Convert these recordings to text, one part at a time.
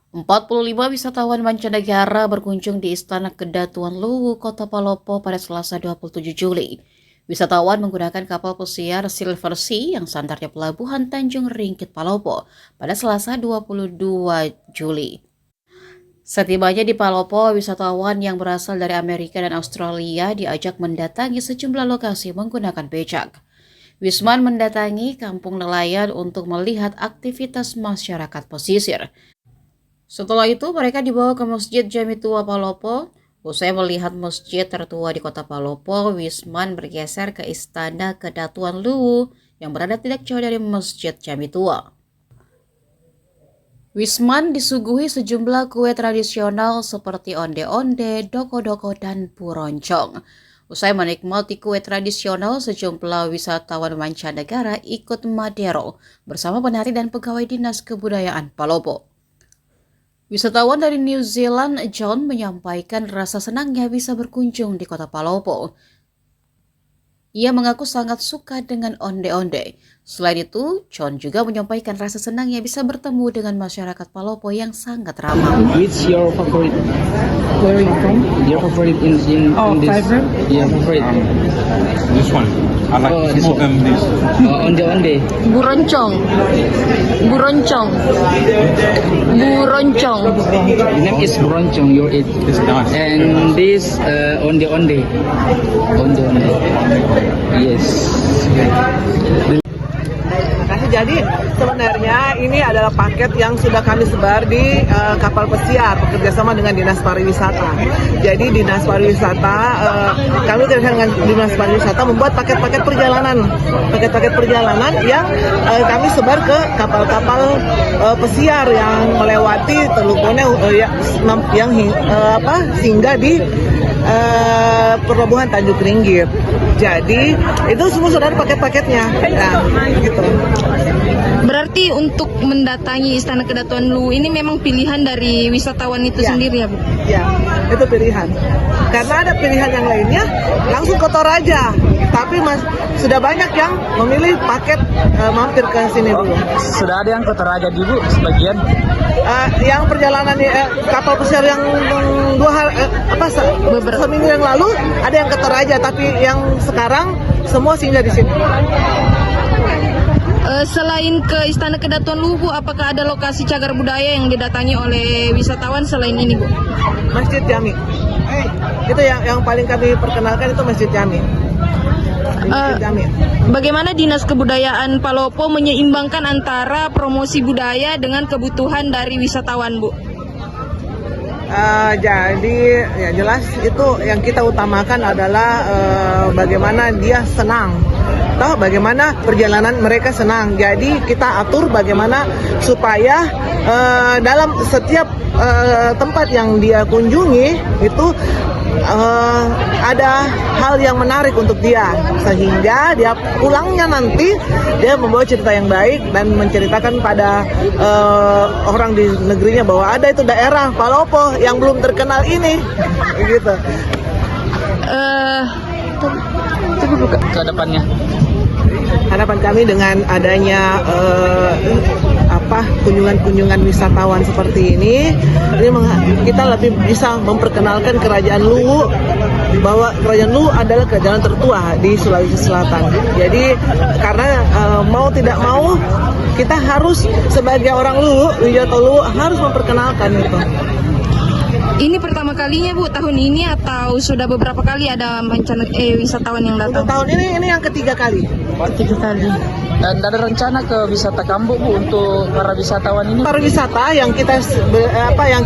45 wisatawan mancanegara berkunjung di Istana Kedatuan Luwu, Kota Palopo pada Selasa 27 Juli. Wisatawan menggunakan kapal pesiar Silver Sea yang sandarnya pelabuhan Tanjung Ringkit Palopo pada Selasa 22 Juli. Setibanya di Palopo, wisatawan yang berasal dari Amerika dan Australia diajak mendatangi sejumlah lokasi menggunakan becak. Wisman mendatangi kampung nelayan untuk melihat aktivitas masyarakat pesisir. Setelah itu, mereka dibawa ke Masjid Jami Tua Palopo. Usai melihat masjid tertua di Kota Palopo, Wisman bergeser ke Istana Kedatuan Luwu yang berada tidak jauh dari Masjid Jami Tua. Wisman disuguhi sejumlah kue tradisional seperti onde-onde, doko-doko, dan buroncong. Usai menikmati kue tradisional, sejumlah wisatawan mancanegara ikut madero bersama penari dan pegawai Dinas Kebudayaan Palopo. Wisatawan dari New Zealand, John, menyampaikan rasa senangnya bisa berkunjung di Kota Palopo. Ia mengaku sangat suka dengan onde-onde. Selain itu, John juga menyampaikan rasa senangnya bisa bertemu dengan masyarakat Palopo yang sangat ramah. Which your favorite? Where are you from? Your favorite in this? Favorite? Yeah, favorite. This one. I like Oh, to this smoke one. this. Onde-onde. Buroncong. Buroncong. Buroncong. The name is Broncong. Your it. It's nice. And this onde-onde. Onde-onde. Yes. Jadi sebenarnya ini adalah paket yang sudah kami sebar di kapal pesiar bekerjasama dengan Dinas Pariwisata. Jadi Dinas Pariwisata, kami bekerjasama dengan Dinas Pariwisata membuat paket-paket perjalanan yang kami sebar ke kapal-kapal pesiar yang melewati Teluk Bone yang singgah di pelabuhan Tanjung Ringgit. Jadi itu semua sudah ada paket-paketnya. Nah, gitu. Berarti untuk mendatangi Istana Kedatuan Luwu ini memang pilihan dari wisatawan itu sendiri ya, Bu? Ya, itu pilihan. Karena ada pilihan yang lainnya langsung ke Toraja. Tapi sudah banyak yang memilih paket mampir ke sini dulu. Sudah ada yang ke Toraja dulu sebagian. Yang perjalanan kapal pesiar yang seminggu yang lalu ada yang ke Toraja, tapi yang sekarang semua singgah di sini. Selain ke Istana Kedatuan Luwu, apakah ada lokasi cagar budaya yang didatangi oleh wisatawan selain ini, Bu? Masjid Jami. Itu yang paling kami perkenalkan itu Masjid Jami. Masjid Jami. Bagaimana Dinas Kebudayaan Palopo menyeimbangkan antara promosi budaya dengan kebutuhan dari wisatawan, Bu? Jadi ya jelas itu yang kita utamakan adalah bagaimana dia senang, bagaimana perjalanan mereka senang. Jadi kita atur bagaimana supaya dalam setiap tempat yang dia kunjungi itu ada hal yang menarik untuk dia, sehingga dia pulangnya nanti dia membawa cerita yang baik dan menceritakan pada orang di negerinya bahwa ada itu daerah Palopo yang belum terkenal ini, gitu. Ke depannya. Harapan kami dengan adanya kunjungan-kunjungan wisatawan seperti ini kita lebih bisa memperkenalkan Kerajaan Luwu, bahwa Kerajaan Luwu adalah kerajaan tertua di Sulawesi Selatan. Jadi karena mau tidak mau kita harus sebagai orang Luwu, wisata Luwu harus memperkenalkan itu. Ini pertama kalinya, Bu, tahun ini atau sudah beberapa kali ada wisatawan yang datang? Untuk tahun ini yang ketiga kali. Ketiga kali. Dan ada rencana ke wisata Kambo, Bu, untuk para wisatawan ini? Pariwisata yang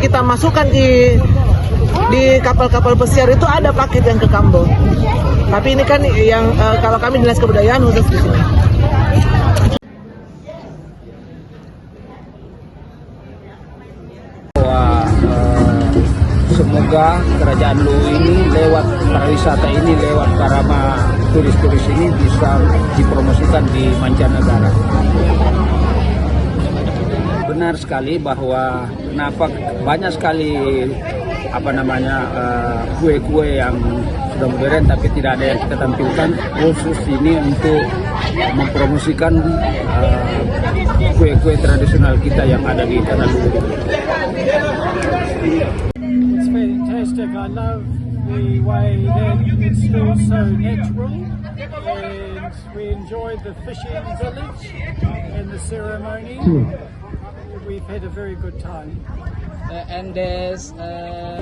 kita masukkan di kapal-kapal pesiar itu ada paket yang ke Kambo. Tapi ini kan yang kalau kami Dinas Kebudayaan khusus di sini. Semoga Kerajaan Luwu ini lewat pariwisata ini, lewat para turis-turis ini bisa dipromosikan di mancanegara. Benar sekali bahwa banyak sekali kue-kue yang sudah modern tapi tidak ada yang kita tampilkan, khusus ini untuk mempromosikan kue-kue tradisional kita yang ada di Tanah Luwu. It's fantastic. I love the way that it's still so natural, and we enjoyed the fishing village and the ceremony. We've had a very good time. And there's A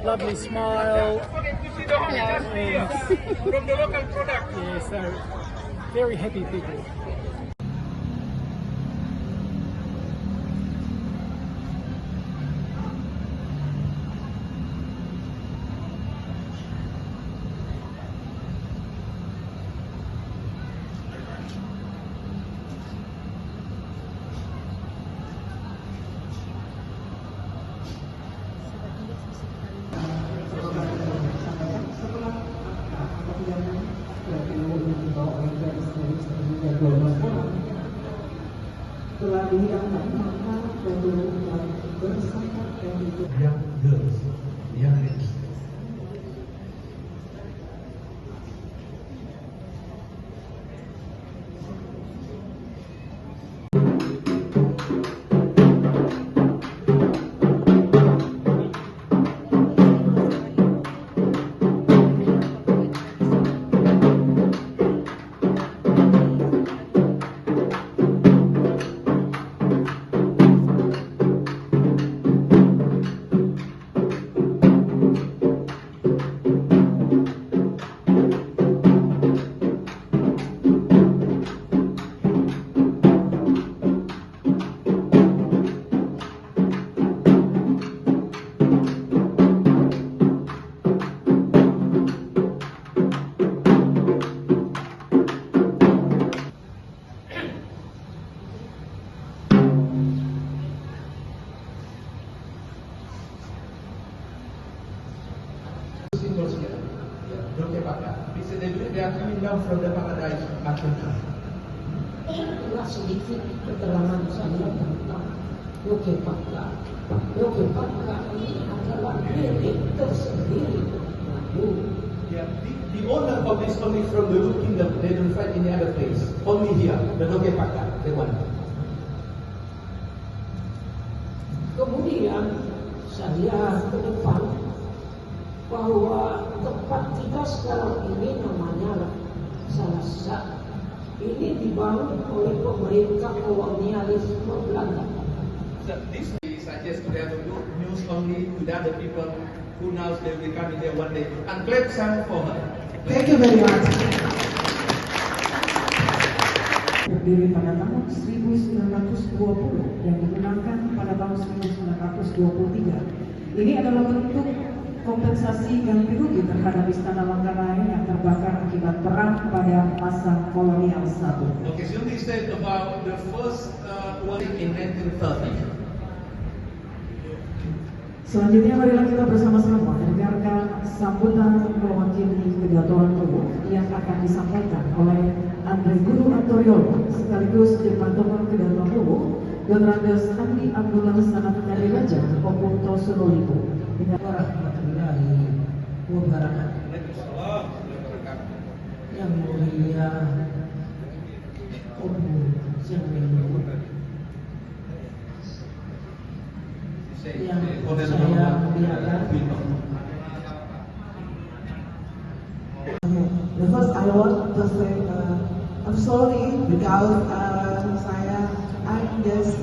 lovely smile. And, yeah, so very happy people. Itulah sedikit keterangan saya tentang Yogyakarta. Yogyakarta ini adalah milik tersendiri. The owner of this only from the Luke Kingdom. They don't find any other place. Only here, the Yogyakarta, the one. Kemudian saya ke depan bahwa tempat kita sekarang ini namanya Salazar. Ini dibangun oleh pemerintah kolonialisme Belanda. This we suggest to them to news only to the other people who now they will come in there one day. And clap some for her. Thank you very much. Berdiri pada tahun 1920 dan digunakan pada tahun 1923. Ini adalah bentuk kompensasi ganti rugi terhadap Istana Manggarai yang terbakar akibat perang pada masa kolonial satu. Okay, so they said about the first one in 1930. Selanjutnya marilah kita bersama-sama mendengarkan sambutan mewakili Kedatuan Luwu yang akan disampaikan oleh Andre Guru Antoriolo sekaligus Departemen Kedatuan Luwu dan Randes Andi Abdullah Sanat dari Raja Kompunto Sulolipo. Dengan warahmatullahi wabarakatuh. Yang mulia Umur Jamil yang saya muliakan. The first I want to say I'm sorry because I'm just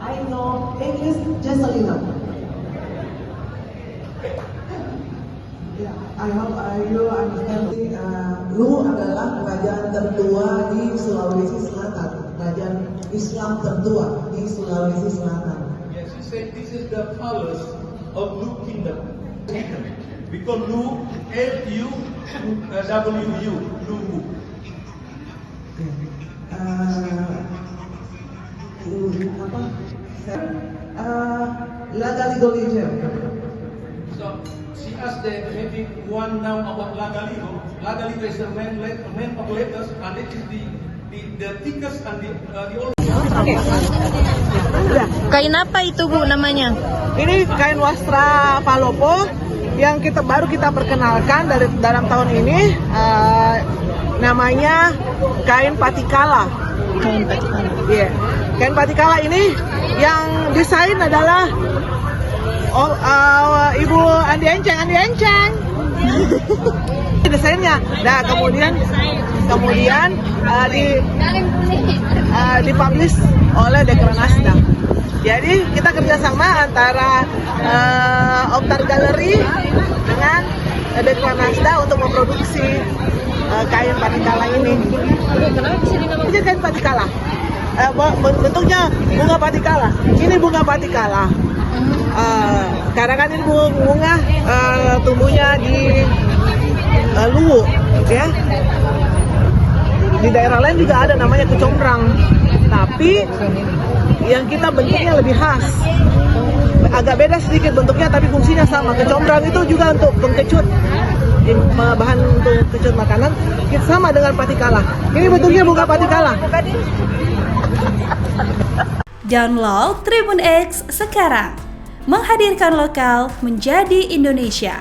I know English just a little. Yeah, I hope you understand. Luwu adalah kerajaan tertua di Sulawesi Selatan, kerajaan Islam tertua di Sulawesi Selatan. Yes, he said this is the palace of Luwu Kingdom. Because Luwu, L-U-W-U, Luwu. Lagaligo region. So she asked that maybe one now about Lagaligo. Lagaligo is the main of letters, and it is the thickest and the oldest. Kain apa itu Bu namanya? Ini kain wastra Palopo yang baru kita perkenalkan dalam tahun ini, namanya kain patikala. Kain patikala. Iya. Kain patikala ini yang desain adalah Ibu Andi Enceng. Desainnya. Nah, kemudian dipublish oleh Dekranasda. Jadi kita kerjasama antara Oktar Gallery dengan Dekranasda untuk memproduksi kain patikala ini. Ini kain patikala. Bentuknya bunga patikala. Ini bunga patikala. Karangan ini bunga tumbuhnya di Luwu, ya. Di daerah lain juga ada namanya kecombrang. Tapi yang kita bentuknya lebih khas. Agak beda sedikit bentuknya tapi fungsinya sama. Kecombrang itu juga untuk pengkecut, bahan untuk kecut makanan. Sama dengan patikala. Ini bentuknya bunga patikala. Download Tribun X sekarang. Menghadirkan lokal menjadi Indonesia.